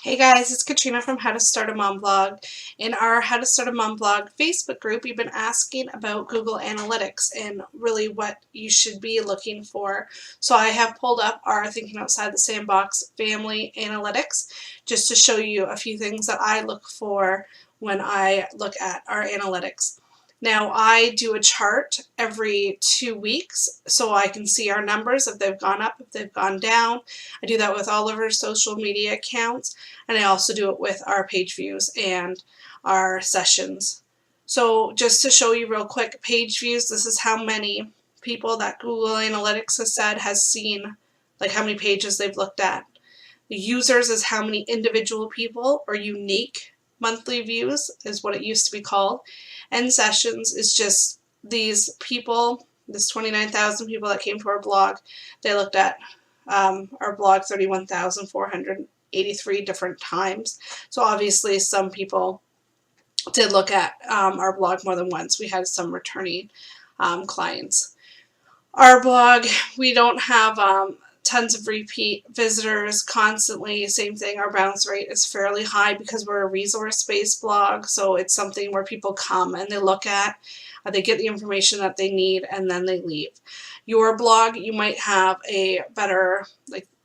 Hey guys, it's Katrina from How to Start a Mom Blog. In our How to Start a Mom Blog Facebook group, we've been asking about Google Analytics and really what you should be looking for. So I have pulled up our Thinking Outside the Sandbox family analytics just to show you a few things that I look for when I look at our analytics. Now I do a chart every 2 weeks so I can see our numbers, if they've gone up, if they've gone down. I do that with all of our social media accounts, and I also do it with our page views and our sessions. So just to show you real quick, page views, this is how many people that Google Analytics has said has seen, like how many pages they've looked at. The users is how many individual people or unique monthly views is what it used to be called. And sessions is just these people, this 29,000 people that came to our blog, they looked at our blog 31,483 different times. So obviously some people did look at our blog more than once. We had some returning clients. Our blog, we don't have tons of repeat visitors constantly. Same thing, our bounce rate is fairly high because we're a resource-based blog, so it's something where people come and they look at, they get the information that they need, and then they leave. Your blog, you might have a better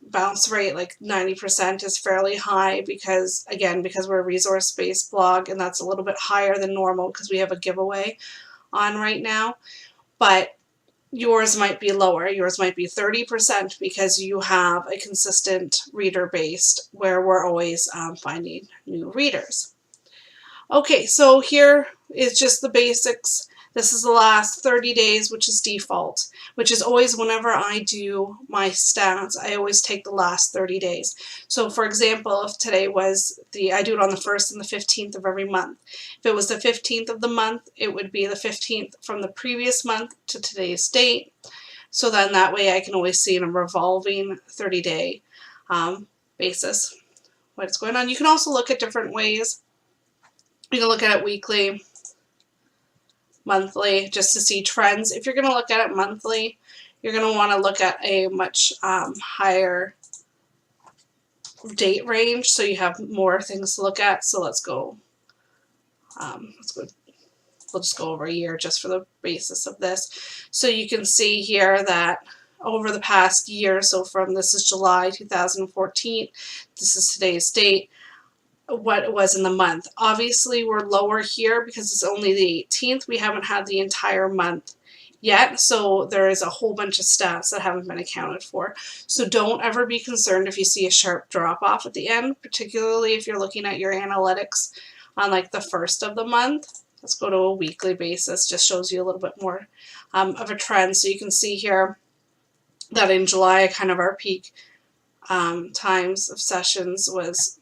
bounce rate, like 90% is fairly high because, again, because we're a resource-based blog, and that's a little bit higher than normal because we have a giveaway on right now. But yours might be lower. Yours might be 30% because you have a consistent reader base where we're always finding new readers. Okay, so here is just the basics. This is the last 30 days, which is default, which is always whenever I do my stats, I always take the last 30 days. So for example, if today was I do it on the 1st and the 15th of every month. If it was the 15th of the month, it would be the 15th from the previous month to today's date. So then that way I can always see in a revolving 30-day basis what's going on. You can also look at different ways. You can look at it weekly, monthly, just to see trends. If you're going to look at it monthly, you're going to want to look at a much higher date range, so you have more things to look at. So let's go. We'll just go over a year just for the basis of this. So you can see here that over the past year, so this is July 2014, this is today's date, what it was in the month. Obviously we're lower here because it's only the 18th. We haven't had the entire month yet, so there is a whole bunch of stats that haven't been accounted for. So don't ever be concerned if you see a sharp drop off at the end, particularly if you're looking at your analytics on like the 1st of the month. Let's go to a weekly basis, just shows you a little bit more of a trend. So you can see here that in July, kind of our peak times of sessions was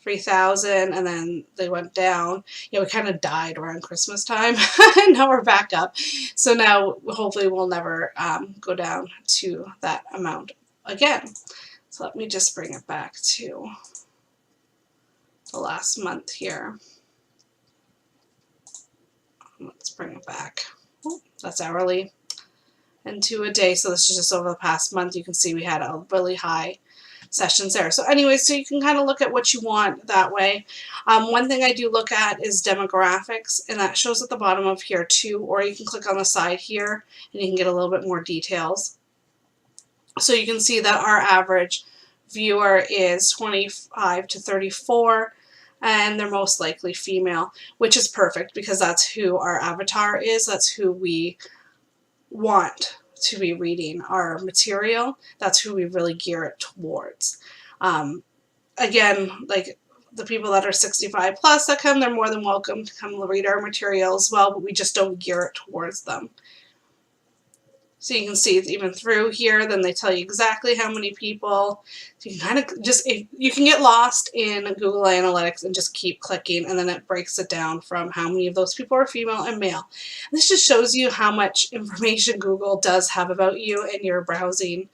3,000, and then they went down. We kind of died around Christmas time, and now we're back up. So now hopefully we'll never go down to that amount again. So let me just bring it back to the last month here. Let's bring it back. Oh, that's hourly into a day. So this is just over the past month. You can see we had a really high sessions there. So anyway, so you can kind of look at what you want that way. One thing I do look at is demographics, and that shows at the bottom of here too, or you can click on the side here and you can get a little bit more details. So you can see that our average viewer is 25 to 34, and they're most likely female, which is perfect because that's who our avatar is. That's who we want to be reading our material. That's who we really gear it towards. Again, like the people that are 65 plus that come, they're more than welcome to come read our material as well, but we just don't gear it towards them. So you can see even through here, then they tell you exactly how many people. So you can kind of just, you can get lost in Google Analytics and just keep clicking, and then it breaks it down from how many of those people are female and male. And this just shows you how much information Google does have about you and your browsing.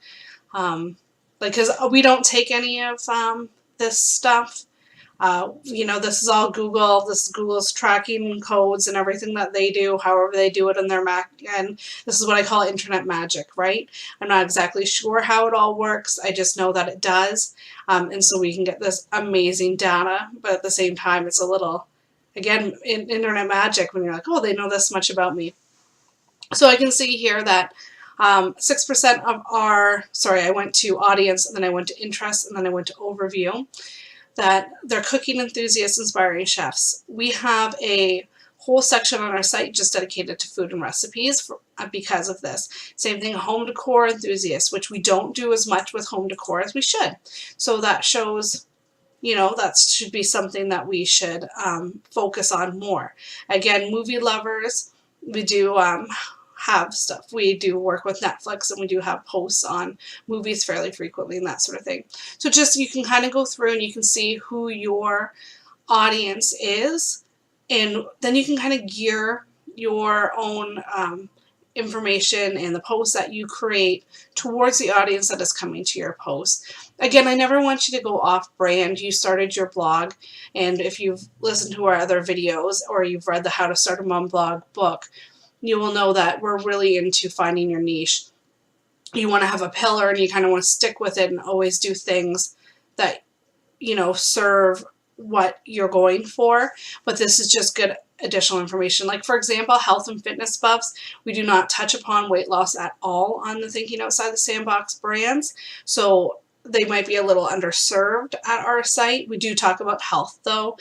Because we don't take any of this stuff. You know, this is all Google. This is Google's tracking codes and everything that they do, however they do it in their Mac. And this is what I call internet magic, right? I'm not exactly sure how it all works. I just know that it does. And so we can get this amazing data, but at the same time, it's a little, again, internet magic when you're like, oh, they know this much about me. So I can see here that 6% of our, sorry, I went to audience, and then I went to interest, and then I went to overview, that they're cooking enthusiasts, inspiring chefs. We have a whole section on our site just dedicated to food and recipes because of this. Same thing, home decor enthusiasts, which we don't do as much with home decor as we should. So that shows, you know, that should be something that we should focus on more. Again, movie lovers, we do have stuff. We do work with Netflix, and we do have posts on movies fairly frequently and that sort of thing. So just, you can kind of go through and you can see who your audience is, and then you can kind of gear your own information and the posts that you create towards the audience that is coming to your post. Again, I never want you to go off brand. You started your blog, and if you've listened to our other videos or you've read the How to Start a Mom Blog book, you will know that we're really into finding your niche. You want to have a pillar, and you kind of want to stick with it and always do things that, you know, serve what you're going for. But this is just good additional information. Like, for example, health and fitness buffs. We do not touch upon weight loss at all on the Thinking Outside the Sandbox brands. So they might be a little underserved at our site. We do talk about health, though.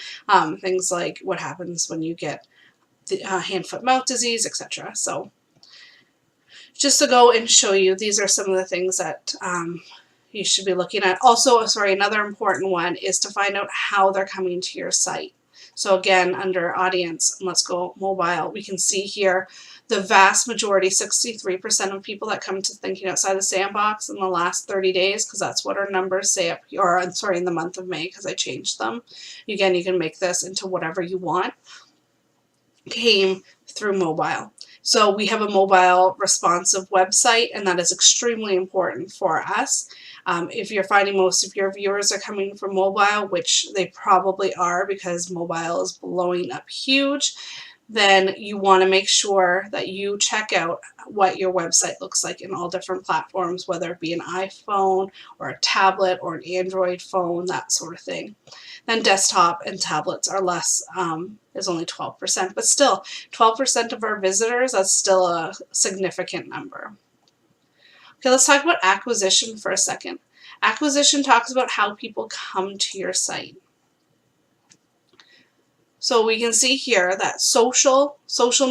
Things like what happens when you get the hand, foot, mouth disease, etc. So just to go and show you, these are some of the things that you should be looking at. Also, sorry, another important one is to find out how they're coming to your site. So again, under audience, let's go mobile, we can see here the vast majority, 63% of people that come to Thinking Outside the Sandbox in the last 30 days, because that's what our numbers say up here, or I'm sorry, in the month of May, because I changed them. Again, you can make this into whatever you want, came through mobile. So we have a mobile responsive website, and that is extremely important for us. If you're finding most of your viewers are coming from mobile, which they probably are because mobile is blowing up huge, then you want to make sure that you check out what your website looks like in all different platforms, whether it be an iPhone or a tablet or an Android phone, that sort of thing. Then desktop and tablets are less, is only 12%, but still 12% of our visitors, that's still a significant number. Okay, let's talk about acquisition for a second. Acquisition talks about how people come to your site. So we can see here that social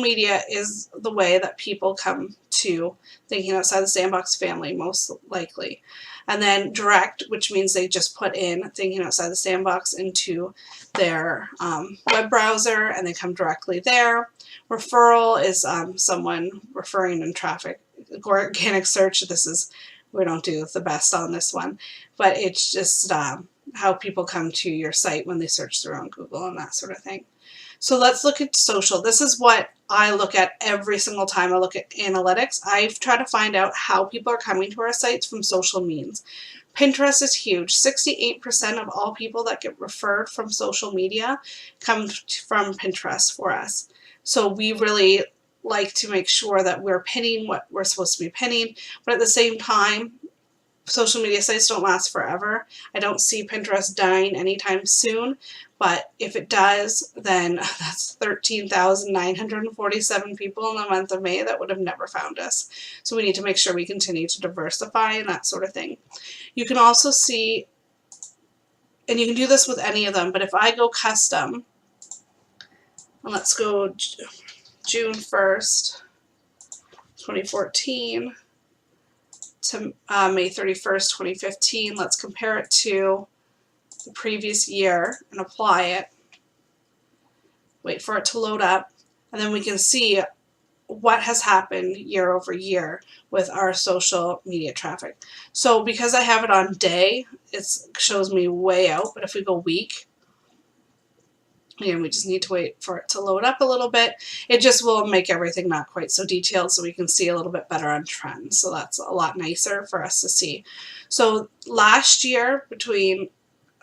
media is the way that people come to Thinking Outside the Sandbox family, most likely. And then direct, which means they just put in Thinking Outside the Sandbox into their web browser, and they come directly there. Referral is someone referring in traffic. Organic search, this is, we don't do the best on this one, but it's just how people come to your site when they search through on Google and that sort of thing. So let's look at social. This is what I look at every single time I look at analytics. I try to find out how people are coming to our sites from social means. Pinterest is huge. 68% of all people that get referred from social media come from Pinterest for us. So we really like to make sure that we're pinning what we're supposed to be pinning, but at the same time, social media sites don't last forever. I don't see Pinterest dying anytime soon, but if it does, then that's 13,947 people in the month of May that would have never found us. So we need to make sure we continue to diversify and that sort of thing. You can also see, and you can do this with any of them, but if I go custom, and let's go June 1st, 2014 to May 31st, 2015. Let's compare it to the previous year and apply it. Wait for it to load up, and then we can see what has happened year over year with our social media traffic. So because I have it on day, it shows me way out, but if we go week, again, we just need to wait for it to load up a little bit. It just will make everything not quite so detailed so we can see a little bit better on trends. So that's a lot nicer for us to see. So last year, between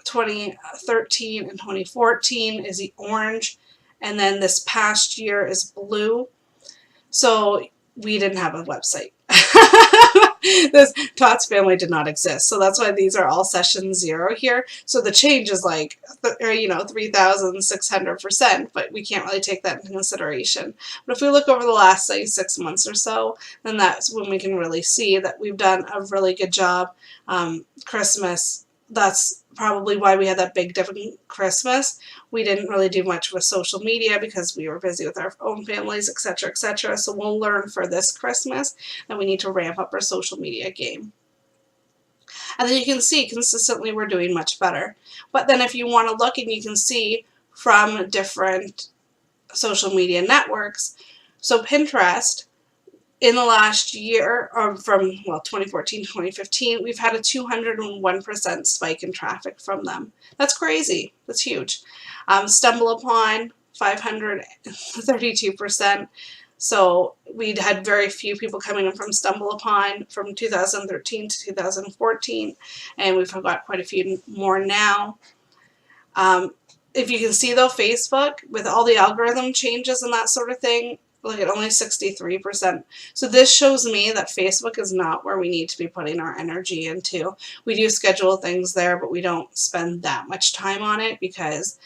2013 and 2014 is the orange, and then this past year is blue. So we didn't have a website. This Tots Family did not exist, so that's why these are all session 0 here. So the change is like, 3,600%, but we can't really take that into consideration. But if we look over the last, say, 6 months or so, then that's when we can really see that we've done a really good job. Christmas, that's probably why we had that big dip in Christmas. We didn't really do much with social media because we were busy with our own families, etc., etc. So we'll learn for this Christmas that we need to ramp up our social media game. And then you can see consistently we're doing much better. But then if you want to look and you can see from different social media networks, so Pinterest, in the last year, or from 2014 to 2015, we've had a 201% spike in traffic from them. That's crazy. That's huge. StumbleUpon, 532%. So we'd had very few people coming in from StumbleUpon from 2013 to 2014, and we've got quite a few more now. If you can see though, Facebook, with all the algorithm changes and that sort of thing, look at only 63%. So this shows me that Facebook is not where we need to be putting our energy into. We do schedule things there, but we don't spend that much time on it because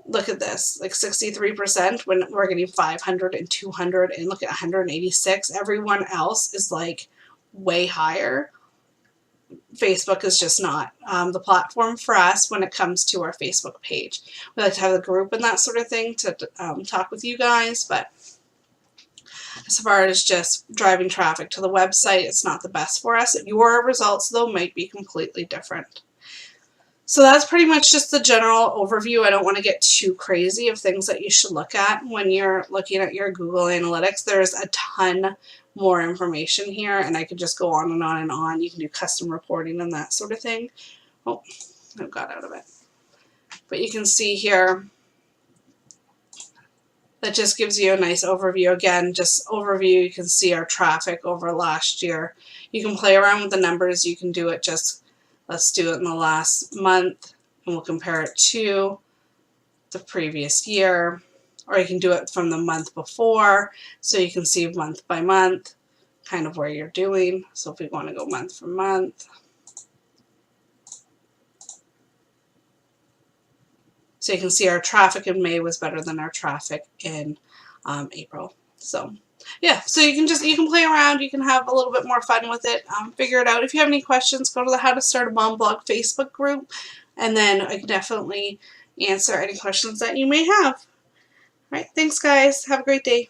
look at this, like 63% when we're getting 500 and 200 and look at 186. Everyone else is like way higher. Facebook is just not the platform for us when it comes to our Facebook page. We like to have a group and that sort of thing to talk with you guys, but as far as just driving traffic to the website, it's not the best for us. Your results, though, might be completely different. So that's pretty much just the general overview. I don't want to get too crazy of things that you should look at when you're looking at your Google Analytics. There's a ton more information here, and I could just go on and on and on. You can do custom reporting and that sort of thing. Oh, I got out of it. But you can see here, that just gives you a nice overview. Again, just overview, you can see our traffic over last year. You can play around with the numbers. You can do it just, let's do it in the last month, and we'll compare it to the previous year. Or you can do it from the month before, so you can see month by month, kind of where you're doing. So if we want to go month for month, so you can see our traffic in May was better than our traffic in April. So yeah, so you can play around, you can have a little bit more fun with it, figure it out. If you have any questions, go to the How to Start a Mom Blog Facebook group, and then I can definitely answer any questions that you may have. All right, thanks guys. Have a great day.